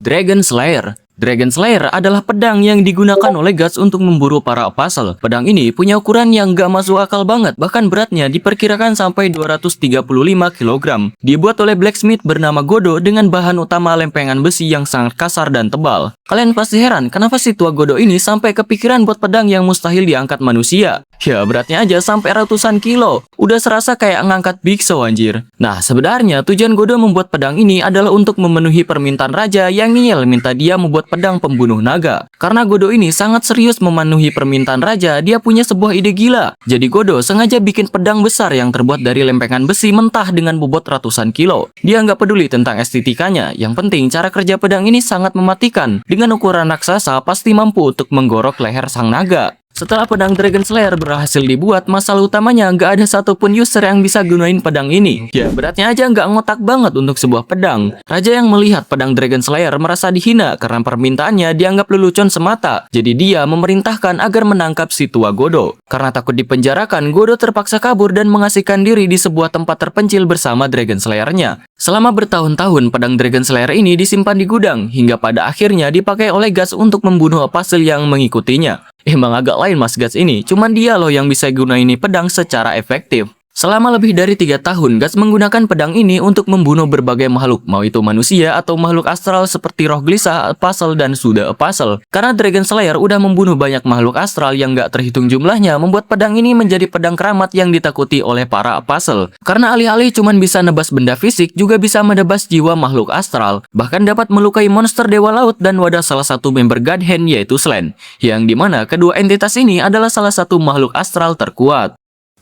Dragon Slayer. Dragon Slayer adalah pedang yang digunakan oleh Guts untuk memburu para apostle. Pedang ini punya ukuran yang gak masuk akal banget, bahkan beratnya diperkirakan sampai 235 kg. Dibuat oleh blacksmith bernama Godo dengan bahan utama lempengan besi yang sangat kasar dan tebal. Kalian pasti heran kenapa si tua Godo ini sampai kepikiran buat pedang yang mustahil diangkat manusia. Ya beratnya aja sampai ratusan kilo. Udah serasa kayak ngangkat biksu anjir. Nah sebenarnya tujuan Godo membuat pedang ini adalah untuk memenuhi permintaan raja yang ngeyel minta dia membuat pedang pembunuh naga. Karena Godo ini sangat serius memenuhi permintaan raja, dia punya sebuah ide gila. Jadi Godo sengaja bikin pedang besar yang terbuat dari lempengan besi mentah dengan bobot ratusan kilo. Dia nggak peduli tentang estetikanya, yang penting cara kerja pedang ini sangat mematikan. Dengan ukuran raksasa pasti mampu untuk menggorok leher sang naga. Setelah pedang Dragon Slayer berhasil dibuat, masalah utamanya nggak ada satupun user yang bisa gunain pedang ini. Ya, beratnya aja nggak ngotak banget untuk sebuah pedang. Raja yang melihat pedang Dragon Slayer merasa dihina karena permintaannya dianggap lelucon semata. Jadi dia memerintahkan agar menangkap si tua Godo. Karena takut dipenjarakan, Godo terpaksa kabur dan mengasihkan diri di sebuah tempat terpencil bersama Dragon Slayer-nya. Selama bertahun-tahun, pedang Dragon Slayer ini disimpan di gudang, hingga pada akhirnya dipakai oleh Guts untuk membunuh apostle yang mengikutinya. Emang agak lain Mas Guts ini, cuman dia loh yang bisa gunain pedang secara efektif. Selama lebih dari 3 tahun, Guts menggunakan pedang ini untuk membunuh berbagai makhluk, mau itu manusia atau makhluk astral seperti roh gelisah, apostle, dan suda apostle. Karena Dragon Slayer udah membunuh banyak makhluk astral yang gak terhitung jumlahnya, membuat pedang ini menjadi pedang keramat yang ditakuti oleh para apostle. Karena alih-alih cuman bisa nebas benda fisik, juga bisa menebas jiwa makhluk astral. Bahkan dapat melukai monster dewa laut dan wadah salah satu member God Hand yaitu Slan. Yang dimana kedua entitas ini adalah salah satu makhluk astral terkuat.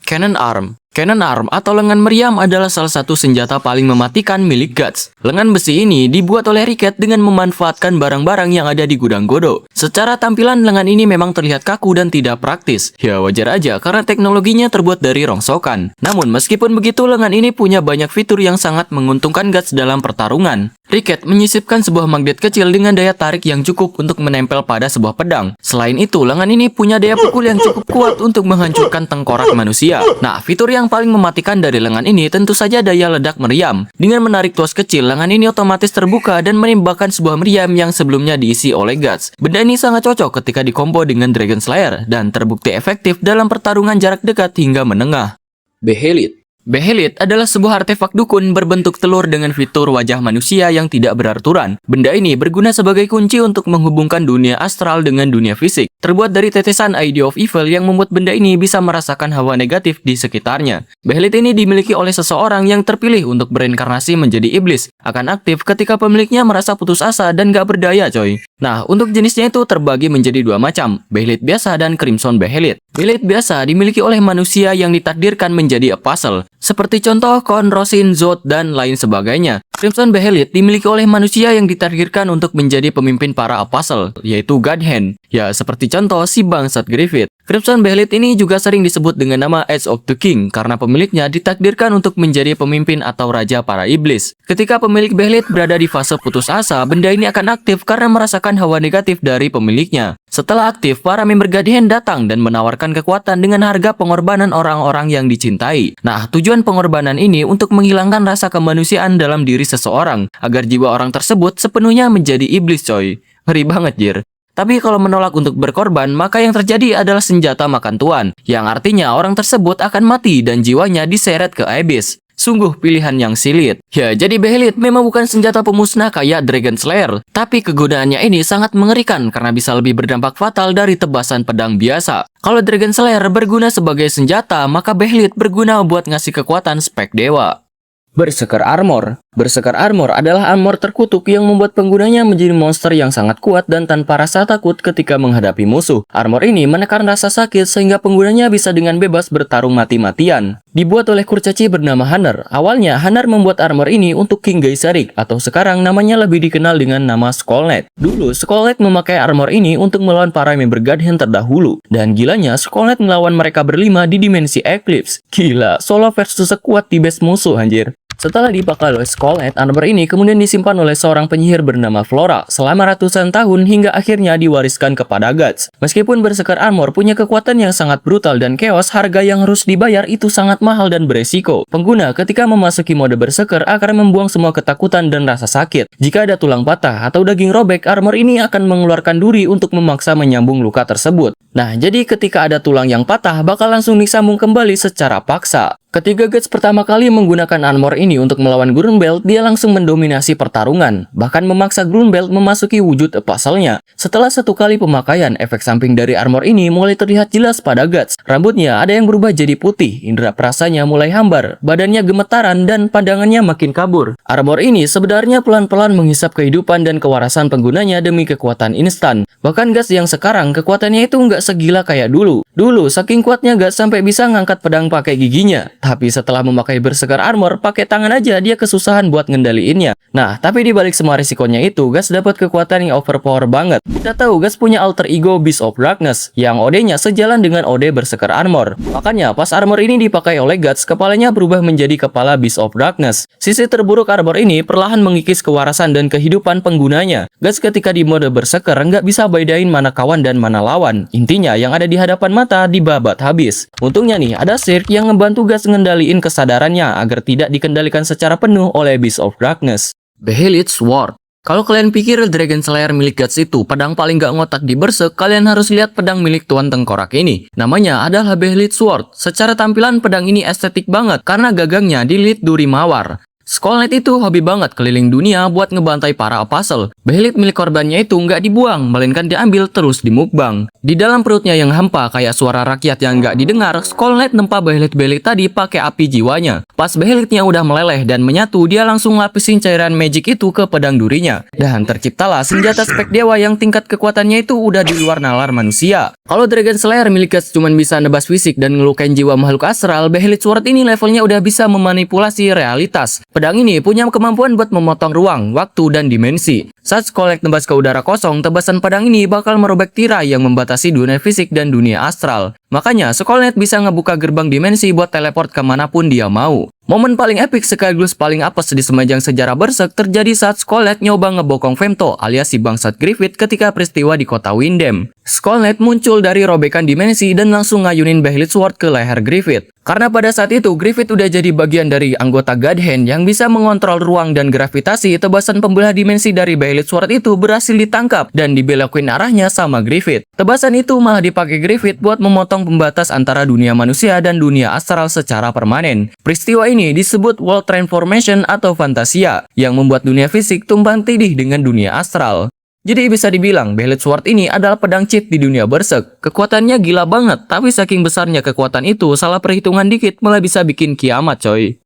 Cannon Arm. Cannon Arm atau lengan meriam adalah salah satu senjata paling mematikan milik Guts. Lengan besi ini dibuat oleh Ricket dengan memanfaatkan barang-barang yang ada di gudang Godo. Secara tampilan lengan ini memang terlihat kaku dan tidak praktis. Ya wajar aja karena teknologinya terbuat dari rongsokan. Namun meskipun begitu lengan ini punya banyak fitur yang sangat menguntungkan Guts dalam pertarungan. Ricket menyisipkan sebuah magnet kecil dengan daya tarik yang cukup untuk menempel pada sebuah pedang. Selain itu, lengan ini punya daya pukul yang cukup kuat untuk menghancurkan tengkorak manusia. Nah, fitur yang paling mematikan dari lengan ini tentu saja daya ledak meriam. Dengan menarik tuas kecil, lengan ini otomatis terbuka dan menembakkan sebuah meriam yang sebelumnya diisi oleh Guts. Benda ini sangat cocok ketika dikombo dengan Dragon Slayer dan terbukti efektif dalam pertarungan jarak dekat hingga menengah. Behelit. Behelit adalah sebuah artefak dukun berbentuk telur dengan fitur wajah manusia yang tidak beraturan. Benda ini berguna sebagai kunci untuk menghubungkan dunia astral dengan dunia fisik. Terbuat dari tetesan Idea of Evil yang membuat benda ini bisa merasakan hawa negatif di sekitarnya. Behelit ini dimiliki oleh seseorang yang terpilih untuk bereinkarnasi menjadi iblis. Akan aktif ketika pemiliknya merasa putus asa dan gak berdaya coy. Nah, untuk jenisnya itu terbagi menjadi 2 macam, Behelit biasa dan Crimson Behelit. Behelit biasa dimiliki oleh manusia yang ditakdirkan menjadi apostle. Seperti contoh Khon, Rosin, Zod, dan lain sebagainya. Crimson Behelit dimiliki oleh manusia yang ditakdirkan untuk menjadi pemimpin para apostle, yaitu God Hand. Ya, seperti contoh si bangsat Griffith. Crimson Behelit ini juga sering disebut dengan nama Edge of the King karena pemiliknya ditakdirkan untuk menjadi pemimpin atau raja para iblis. Ketika pemilik Behelit berada di fase putus asa, benda ini akan aktif karena merasakan hawa negatif dari pemiliknya. Setelah aktif, para member God Hand datang dan menawarkan kekuatan dengan harga pengorbanan orang-orang yang dicintai. Nah, tujuan pengorbanan ini untuk menghilangkan rasa kemanusiaan dalam diri seseorang, agar jiwa orang tersebut sepenuhnya menjadi iblis coy. Ngeri banget jir. Tapi kalau menolak untuk berkorban, maka yang terjadi adalah senjata makan tuan, yang artinya orang tersebut akan mati dan jiwanya diseret ke abyss. Sungguh pilihan yang silit. Ya, jadi Behelit memang bukan senjata pemusnah kayak Dragon Slayer, tapi kegunaannya ini sangat mengerikan karena bisa lebih berdampak fatal dari tebasan pedang biasa. Kalau Dragon Slayer berguna sebagai senjata, maka Behelit berguna buat ngasih kekuatan spek dewa. Berserker Armor. Berserker Armor adalah armor terkutuk yang membuat penggunanya menjadi monster yang sangat kuat dan tanpa rasa takut ketika menghadapi musuh. Armor ini menekan rasa sakit sehingga penggunanya bisa dengan bebas bertarung mati-matian. Dibuat oleh kurcaci bernama Hanar. Awalnya Hanar membuat armor ini untuk King Geyserik atau sekarang namanya lebih dikenal dengan nama Skull Knight. Dulu Skull Knight memakai armor ini untuk melawan para member God Hand terdahulu. Dan gilanya Skull Knight melawan mereka berlima di dimensi Eclipse. Gila, solo versus sekuat di base musuh anjir. Setelah dipakai oleh Skull Knight, armor ini kemudian disimpan oleh seorang penyihir bernama Flora selama ratusan tahun hingga akhirnya diwariskan kepada Guts. Meskipun Berserker Armor punya kekuatan yang sangat brutal dan chaos, harga yang harus dibayar itu sangat mahal dan beresiko. Pengguna ketika memasuki mode Berserker akan membuang semua ketakutan dan rasa sakit. Jika ada tulang patah atau daging robek, armor ini akan mengeluarkan duri untuk memaksa menyambung luka tersebut. Nah, jadi ketika ada tulang yang patah, bakal langsung disambung kembali secara paksa. Ketika Guts pertama kali menggunakan armor ini untuk melawan Grunbeld, dia langsung mendominasi pertarungan, bahkan memaksa Grunbeld memasuki wujud apostle-nya. Setelah satu kali pemakaian, efek samping dari armor ini mulai terlihat jelas pada Guts. Rambutnya ada yang berubah jadi putih, indera perasanya mulai hambar, badannya gemetaran, dan pandangannya makin kabur. Armor ini sebenarnya pelan-pelan menghisap kehidupan dan kewarasan penggunanya demi kekuatan instan. Bahkan Guts yang sekarang, kekuatannya itu nggak segila kayak dulu. Dulu, saking kuatnya Guts sampai bisa ngangkat pedang pakai giginya. Tapi setelah memakai Berserker Armor, pakai tangan aja dia kesusahan buat ngendaliinnya. Nah, tapi dibalik semua risikonya itu, Guts dapat kekuatan yang overpower banget. Kita tahu Guts punya alter ego Beast of Darkness, yang OD-nya sejalan dengan OD Berserker Armor. Makanya, pas armor ini dipakai oleh Guts, kepalanya berubah menjadi kepala Beast of Darkness. Sisi terburuk armor ini perlahan mengikis kewarasan dan kehidupan penggunanya. Guts ketika di mode Berserker nggak bisa bedain mana kawan dan mana lawan. Intinya, yang ada di hadapan mata dibabat habis. Untungnya nih, ada Zerg yang ngebantu Guts ngendaliin kesadarannya agar tidak dikendalikan secara penuh oleh Beast of Darkness. Behelit Sword. Kalau kalian pikir Dragon Slayer milik Guts itu pedang paling gak ngotak di Berserk, kalian harus lihat pedang milik Tuan Tengkorak ini. Namanya adalah Behelit Sword. Secara tampilan pedang ini estetik banget karena gagangnya dililit duri mawar. Skull Knight itu hobi banget keliling dunia buat ngebantai para apostle. Behelit milik korbannya itu nggak dibuang, melainkan diambil terus dimukbang. Di dalam perutnya yang hampa kayak suara rakyat yang nggak didengar, Skull Knight nempa behelit-behelit tadi pakai api jiwanya. Pas behelitnya udah meleleh dan menyatu, dia langsung lapisin cairan magic itu ke pedang durinya. Dan terciptalah senjata spek dewa yang tingkat kekuatannya itu udah di luar nalar manusia. Kalau Dragon Slayer milik Guts cuma bisa nebas fisik dan ngelukain jiwa makhluk astral, Behelit Sword ini levelnya udah bisa memanipulasi realitas. Pedang ini punya kemampuan buat memotong ruang, waktu, dan dimensi. Saat Skull Knight tembas ke udara kosong, tebasan pedang ini bakal merobek tirai yang membatasi dunia fisik dan dunia astral. Makanya, Skull Knight bisa ngebuka gerbang dimensi buat teleport kemanapun dia mau. Momen paling epik sekaligus paling apes di sepanjang sejarah Berserk terjadi saat Skull Knight nyoba ngebokong Femto alias si bangsat Griffith ketika peristiwa di kota Windham. Skull Knight muncul dari robekan dimensi dan langsung ngayunin Behelit Sword ke leher Griffith. Karena pada saat itu Griffith udah jadi bagian dari anggota God Hand yang bisa mengontrol ruang dan gravitasi, tebasan pembelah dimensi dari Behelit Sword itu berhasil ditangkap dan dibelokin arahnya sama Griffith. Tebasan itu malah dipakai Griffith buat memotong pembatas antara dunia manusia dan dunia astral secara permanen. Peristiwa ini disebut World Transformation atau Fantasia, yang membuat dunia fisik tumpang tindih dengan dunia astral. Jadi bisa dibilang, Behelit Sword ini adalah pedang cheat di dunia Berserk. Kekuatannya gila banget, tapi saking besarnya kekuatan itu, salah perhitungan dikit malah bisa bikin kiamat coy.